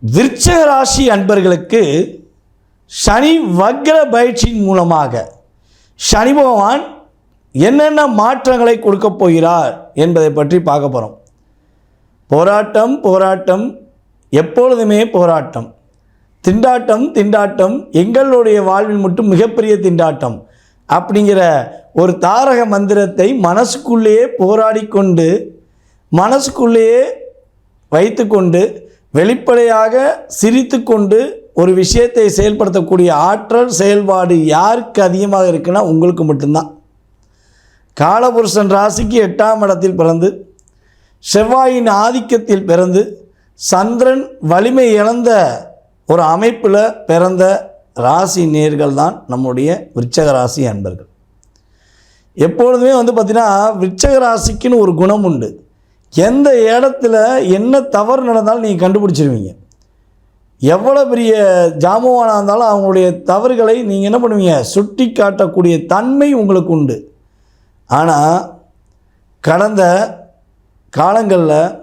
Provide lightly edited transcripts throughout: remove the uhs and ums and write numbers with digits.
விருச்சிக ராசி அன்பர்களுக்கு சனி வக்ர பயிற்சியின் மூலமாக சனி பகவான் என்னென்ன மாற்றங்களை கொடுக்க போகிறார் என்பதை பற்றி பார்க்க போகிறோம். போராட்டம் போராட்டம், எப்பொழுதுமே போராட்டம். திண்டாட்டம் திண்டாட்டம், எங்களுடைய வாழ்வில் மட்டும் மிகப்பெரிய திண்டாட்டம் அப்படிங்கிற ஒரு தாரக மந்திரத்தை மனசுக்குள்ளேயே போராடி கொண்டு மனசுக்குள்ளேயே வைத்து கொண்டு வெளிப்படையாக சிரித்து கொண்டு ஒரு விஷயத்தை செயல்படுத்தக்கூடிய ஆற்றல் செயல்பாடு யாருக்கு அதிகமாக இருக்குன்னா உங்களுக்கு மட்டும்தான். காலபுருஷன் ராசிக்கு 8ஆம் இடத்தில் பிறந்து செவ்வாயின் ஆதிக்கத்தில் பிறந்து சந்திரன் வலிமை இழந்த ஒரு அமைப்பில் பிறந்த ராசி நேர்கள் தான் நம்முடைய விருச்சிக ராசி அன்பர்கள். எப்பொழுதுமே பார்த்திங்கன்னா விருச்சிக ராசிக்குன்னு ஒரு குணம் உண்டு. எந்த இடத்துல என்ன தவறு நடந்தாலும் நீங்கள் கண்டுபிடிச்சிருவீங்க. எவ்வளோ பெரிய ஜாமுவானாக இருந்தாலும் அவங்களுடைய தவறுகளை நீங்கள் என்ன பண்ணுவீங்க, சுட்டி காட்டக்கூடிய தன்மை உங்களுக்கு உண்டு. ஆனால் கடந்த காலங்களில்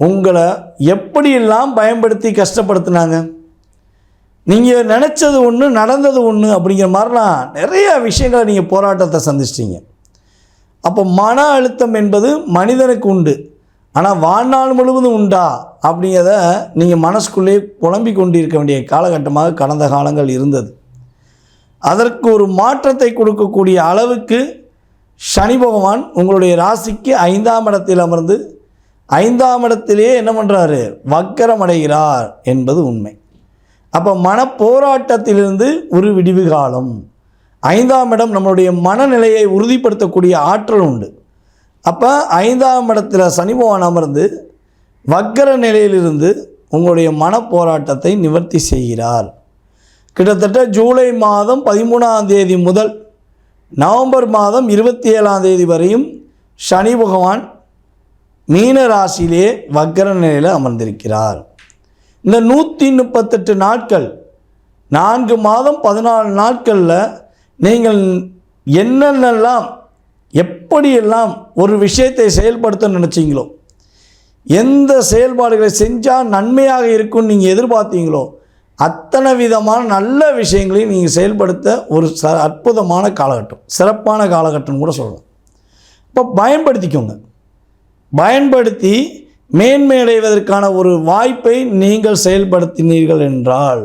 உங்களை எப்படியெல்லாம் பயன்படுத்தி கஷ்டப்படுத்தினாங்க, நீங்கள் நினச்சது ஒன்று நடந்தது ஒன்று அப்படிங்கிற மாதிரிலாம் நிறைய விஷயங்களை நீங்கள் போராட்டத்தை சந்திச்சிட்டிங்க. அப்போ மன அழுத்தம் என்பது மனிதனுக்கு உண்டு, ஆனால் வாழ்நாள் முழுவதும் உண்டா அப்படிங்கிறத நீங்கள் மனசுக்குள்ளே புலம்பிக் கொண்டிருக்க வேண்டிய காலகட்டமாக கடந்த காலங்கள் இருந்தது. அதற்கு ஒரு மாற்றத்தை கொடுக்கக்கூடிய அளவுக்கு சனி பகவான் உங்களுடைய ராசிக்கு 5ஆம் இடத்தில் அமர்ந்து 5ஆம் இடத்திலேயே என்ன பண்ணுறாரு, வக்கரம் அடைகிறார் என்பது உண்மை. அப்போ மனப்போராட்டத்திலிருந்து ஒரு விடிவு காலம். 5ஆம் இடம் நம்மளுடைய மனநிலையை உறுதிப்படுத்தக்கூடிய ஆற்றல் உண்டு. அப்போ 5ஆம் இடத்துல சனி பகவான் அமர்ந்து வக்கர நிலையிலிருந்து உங்களுடைய மனப்போராட்டத்தை நிவர்த்தி செய்கிறார். கிட்டத்தட்ட ஜூலை மாதம் 13ஆம் தேதி முதல் நவம்பர் மாதம் 27ஆம் தேதி வரையும் சனி பகவான் மீன ராசியிலே வக்கர நிலையில் அமர்ந்திருக்கிறார். இந்த 138 நாட்கள் 4 மாதம் 14 நாட்களில் நீங்கள் என்னென்னலாம் எப்படியெல்லாம் ஒரு விஷயத்தை செயல்படுத்த நினச்சிங்களோ, எந்த செயல்பாடுகளை செஞ்சால் நன்மையாக இருக்கும்னு நீங்கள் எதிர்பார்த்தீங்களோ அத்தனை விதமான நல்ல விஷயங்களையும் நீங்கள் செயல்படுத்த ஒரு அற்புதமான காலகட்டம், சிறப்பான காலகட்டம் கூட சொல்லலாம். இப்போ பயன்படுத்திக்கோங்க. பயன்படுத்தி மேன்மையடைவதற்கான ஒரு வாய்ப்பை நீங்கள் செயல்படுத்தினீர்கள் என்றால்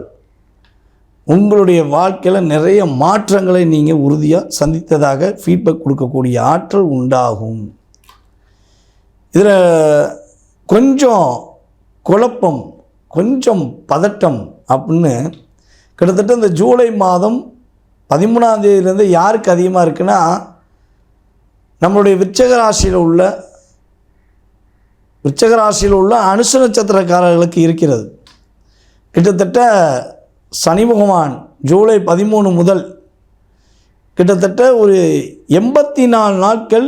உங்களுடைய வாழ்க்கையில் நிறைய மாற்றங்களை நீங்கள் உறுதியாக சந்தித்ததாக ஃபீட்பேக் கொடுக்கக்கூடிய ஆற்றல் உண்டாகும். இதில் கொஞ்சம் குழப்பம், கொஞ்சம் பதட்டம் அப்படின்னு கிட்டத்தட்ட இந்த ஜூலை மாதம் 13ஆம் தேதியிலேருந்து யாருக்கு அதிகமாக இருக்குன்னா நம்மளுடைய விருச்சிக ராசியில் உள்ள அனுச நட்சத்திரக்காரர்களுக்கு இருக்கிறது. கிட்டத்தட்ட சனி பகவான் ஜூலை 13 முதல் கிட்டத்தட்ட ஒரு 84 நாட்கள்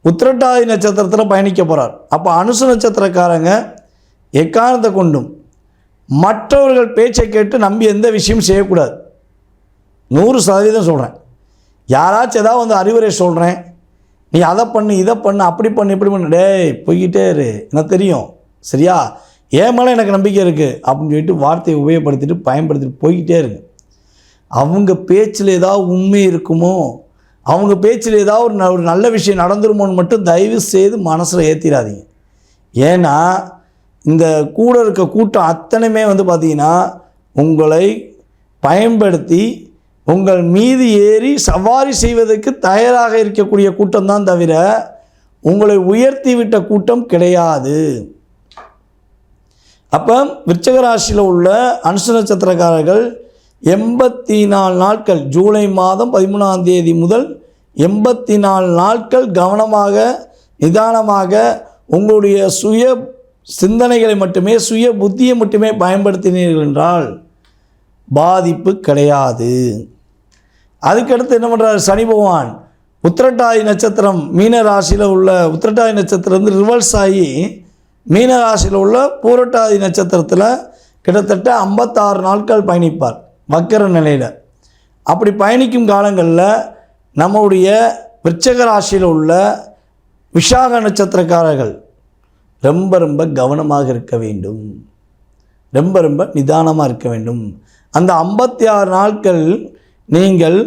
உத்திரட்டாதி நட்சத்திரத்தில் பயணிக்க போகிறார். அப்போ அனுச நட்சத்திரக்காரங்க எக்காரணத்தை கொண்டும் மற்றவர்கள் பேச்சை கேட்டு நம்பி எந்த விஷயமும் செய்யக்கூடாது. 100% சொல்கிறேன். யாராச்சும் ஏதாவது அறிவுரை சொல்கிறேன், நீ அதை பண்ணு இதை பண்ணு அப்படி பண்ணு இப்படி பண்ணு, டேய் போய்கிட்டே இரு, எனக்கு தெரியும் சரியா, ஏன் மேலே எனக்கு நம்பிக்கை இருக்குது அப்படின்னு சொல்லிட்டு வார்த்தையை உபயோகப்படுத்திட்டு பயன்படுத்திட்டு போய்கிட்டே இருங்க. அவங்க பேச்சில் ஏதாவது உண்மை இருக்குமோ, அவங்க பேச்சில் ஏதாவது ஒரு நல்ல விஷயம் நடந்துருமோன்னு மட்டும் தயவு செய்து மனசில் ஏற்றிடாதீங்க. ஏன்னா இந்த கூட இருக்க கூட்டம் அத்தனையுமே பார்த்திங்கன்னா உங்களை பயன்படுத்தி உங்கள் மீது ஏறி சவாரி செய்வதற்கு தயாராக இருக்கக்கூடிய கூட்டம்தான் தவிர உங்களை உயர்த்தி விட்ட கூட்டம் கிடையாது. அப்போ விருச்சிக ராசியில் உள்ள அனுச நட்சத்திரக்காரர்கள் 84 நாட்கள் ஜூலை மாதம் 13ஆம் தேதி முதல் 84 நாட்கள் கவனமாக நிதானமாக உங்களுடைய சுய சிந்தனைகளை மட்டுமே சுய புத்தியை மட்டுமே பயன்படுத்தினீர்கள் என்றால் பாதிப்பு கிடையாது. அதுக்கடுத்து என்ன பண்ணுறாரு சனி பகவான், உத்திரட்டாதி நட்சத்திரம் மீன ராசியில் உள்ள உத்திரட்டாதி நட்சத்திரம் ரிவர்ஸ் ஆகி மீன ராசியில் உள்ள பூரட்டாதி நட்சத்திரத்தில் கிட்டத்தட்ட 56 நாட்கள் பயணிப்பார் வக்கர நிலையில். அப்படி பயணிக்கும் காலங்களில் நம்முடைய விருச்சிக ராசியில் உள்ள விஷாக நட்சத்திரக்காரர்கள் ரொம்ப ரொம்ப கவனமாக இருக்க வேண்டும். ரொம்ப ரொம்ப நிதானமாக இருக்க வேண்டும். அந்த 56 நாட்கள் நீங்கள்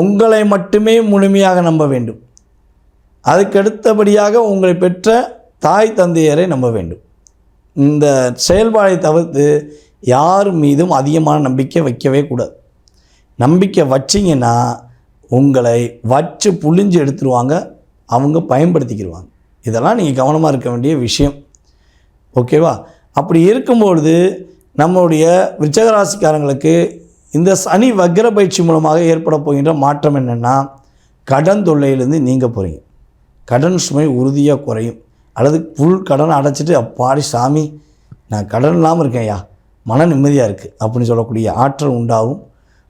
உங்களை மட்டுமே முழுமையாக நம்ப வேண்டும். அதுக்கடுத்தபடியாக உங்களை பெற்ற தாய் தந்தையரை நம்ப வேண்டும். இந்த செயல்பாடை தவிர்த்து யார் மீதும் அதிகமான நம்பிக்கை வைக்கவே கூடாது. நம்பிக்கை வச்சிங்கன்னா உங்களை வச்சு புழிஞ்சு எடுத்துருவாங்க, அவங்க பயன்படுத்திக்கிடுவாங்க. இதெல்லாம் நீங்கள் கவனமாக இருக்க வேண்டிய விஷயம். ஓகேவா? அப்படி இருக்கும்பொழுது நம்மளுடைய விருச்சிக ராசிக்காரங்களுக்கு இந்த சனி வக்ர பயிற்சி மூலமாக ஏற்பட போகின்ற மாற்றம் என்னென்னா, கடன் தொல்லையிலேருந்து நீங்க போகிறீங்க. கடன் சுமை உறுதியாக குறையும். அல்லது ஃபுல் கடனை அடைச்சிட்டு அப்பாடி சாமி நான் கடன் இல்லாமல் இருக்கேன்யா, மன நிம்மதியாக இருக்குது அப்படின்னு சொல்லக்கூடிய ஆற்றல் உண்டாகும்.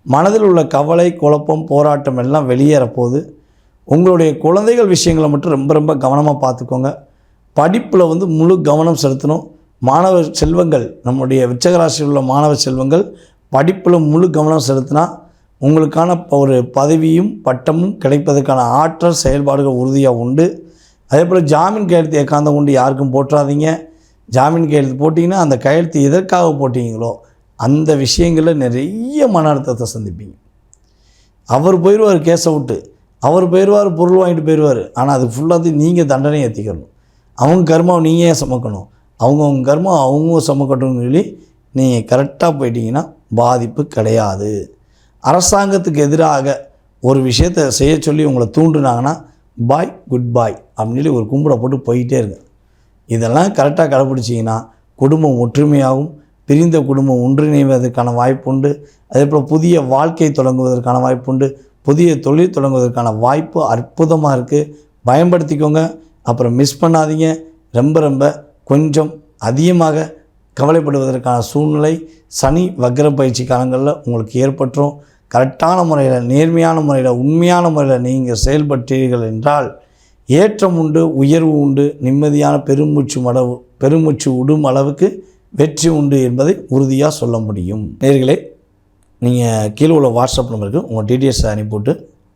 மனதில் உள்ள கவலை, குழப்பம், போராட்டம் எல்லாம் வெளியேறப்போகுது. உங்களுடைய குழந்தைகள் விஷயங்களை மட்டும் ரொம்ப ரொம்ப கவனமாக பார்த்துக்கோங்க. படிப்பில் முழு கவனம் செலுத்தணும். மாணவ செல்வங்கள், நம்முடைய விருச்சிக ராசியில் உள்ள மாணவ செல்வங்கள் படிப்பில் முழு கவனம் செலுத்தினா உங்களுக்கான ஒரு பதவியும் பட்டமும் கிடைப்பதற்கான ஆற்றல் செயல்பாடுகள் உறுதியாக உண்டு. அதே போல் ஜாமீன் கையெழுத்து ஏக்காந்தம் கொண்டு யாருக்கும் போட்டுறாதீங்க. ஜாமீன் கையெழுத்து போட்டிங்கன்னா அந்த கையெழுத்து எதற்காக போட்டிங்களோ அந்த விஷயங்களில் நிறைய மன அழுத்தத்தை சந்திப்பீங்க. அவர் போயிடுவார் கேஸை விட்டு, அவர் போயிடுவார் பொருள் வாங்கிட்டு போயிடுவார். ஆனால் அது ஃபுல்லாக நீங்கள் தண்டனை ஏற்றிக்கணும். அவங்க கர்மாவை நீங்கள் ஏன் சுமக்கணும்? அவங்கவுங்க கர்மா அவங்க சுமக்கட்டும்னு சொல்லி நீங்கள் கரெக்டாக போயிட்டீங்கன்னா பாதிப்பு கிடையாது. அரசாங்கத்துக்கு எதிராக ஒரு விஷயத்தை செய்ய சொல்லி உங்களை தூண்டுனாங்கன்னா பாய் குட் பாய் அப்படின்னு சொல்லி ஒரு கும்பிட போட்டு போயிட்டே இருங்க. இதெல்லாம் கரெக்டாக கடைப்பிடிச்சிங்கன்னா குடும்பம் ஒற்றுமையாகும். பிரிந்த குடும்பம் ஒன்றிணைவதற்கான வாய்ப்புண்டு. அதே போல் புதிய வாழ்க்கை தொடங்குவதற்கான வாய்ப்புண்டு. புதிய தொழில் தொடங்குவதற்கான வாய்ப்பு அற்புதமாக இருக்குது. பயன்படுத்திக்கோங்க. அப்புறம் மிஸ் பண்ணாதீங்க. ரொம்ப ரொம்ப கொஞ்சம் அதிகமாக கவலைப்படுவதற்கான சூழ்நிலை சனி வக்ர பயிற்சி காலங்களில் உங்களுக்கு ஏற்பட்டுரும். கரெக்டான முறையில், நேர்மையான முறையில், உண்மையான முறையில் நீங்கள் செயல்பட்டீர்கள் என்றால் ஏற்றம் உண்டு, உயர்வு உண்டு, நிம்மதியான பெருமூச்சு விடும் அளவுக்கு வெற்றி உண்டு என்பதை உறுதியாக சொல்ல முடியும். நேயர்களே, நீங்கள் கீழே உள்ள வாட்ஸ்அப் நம்பருக்கு உங்கள் டீட்டெயில்ஸை அனுப்பிவிட்டு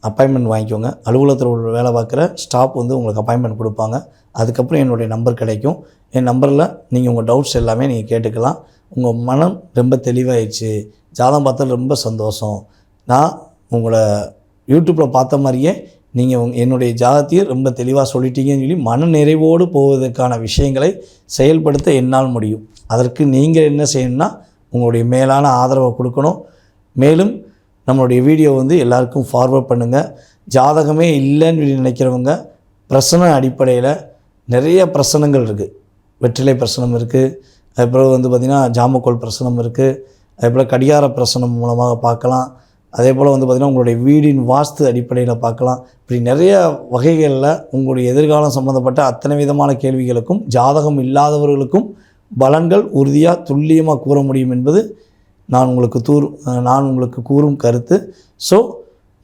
அப்பாயின்மெண்ட் வாங்கிக்கோங்க. அலுவலகத்தில் உள்ள வேலை பார்க்குற ஸ்டாஃப் உங்களுக்கு அப்பாயின்மெண்ட் கொடுப்பாங்க. அதுக்கப்புறம் என்னுடைய நம்பர் கிடைக்கும். என் நம்பரில் நீங்கள் உங்கள் டவுட்ஸ் எல்லாமே நீங்கள் கேட்டுக்கலாம். உங்கள் மனம் ரொம்ப தெளிவாகிடுச்சு, ஜாதகம் பார்த்தா ரொம்ப சந்தோஷம், நான் உங்களை யூடியூப்பில் பார்த்த மாதிரியே நீங்கள் என்னுடைய ஜாதகத்தையும் ரொம்ப தெளிவாக சொல்லிட்டீங்கன்னு சொல்லி மன நிறைவோடு போவதற்கான விஷயங்களை செயல்படுத்த என்னால் முடியும். அதற்கு நீங்கள் என்ன செய்யணும்னா உங்களுடைய மேலான ஆதரவை கொடுக்கணும். மேலும் நம்மளுடைய வீடியோ எல்லாருக்கும் ஃபார்வர்ட் பண்ணுங்கள். ஜாதகமே இல்லைன்னு நினைக்கிறவங்க பிரசன அடிப்படையில் நிறைய பிரசனங்கள் இருக்குது. வெற்றிலை பிரசனம் இருக்குது. அதுபோல் பார்த்திங்கன்னா ஜாமக்கோல் பிரசனம் இருக்குது. அதேபோல் கடிகார பிரசனம் மூலமாக பார்க்கலாம். அதே போல் பார்த்திங்கன்னா உங்களுடைய வீடின் வாஸ்து அடிப்படையில் பார்க்கலாம். இப்படி நிறைய வகைகளில் உங்களுடைய எதிர்காலம் சம்மந்தப்பட்ட அத்தனை விதமான கேள்விகளுக்கும் ஜாதகம் இல்லாதவர்களுக்கும் பலன்கள் உறுதியாக துல்லியமாக கூற முடியும் என்பது நான் உங்களுக்கு கூறும் கருத்து. ஸோ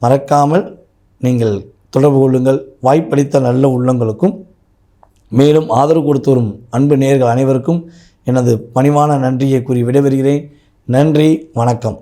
மறக்காமல் நீங்கள் தொடர்பு கொள்ளுங்கள். வாய்ப்பளித்த நல்ல உள்ளங்களுக்கும் மேலும் ஆதரவு கொடுத்து வரும் அன்பு நேயர்கள் அனைவருக்கும் எனது பணிவான நன்றியை கூறி விடைபெறுகிறேன். நன்றி, வணக்கம்.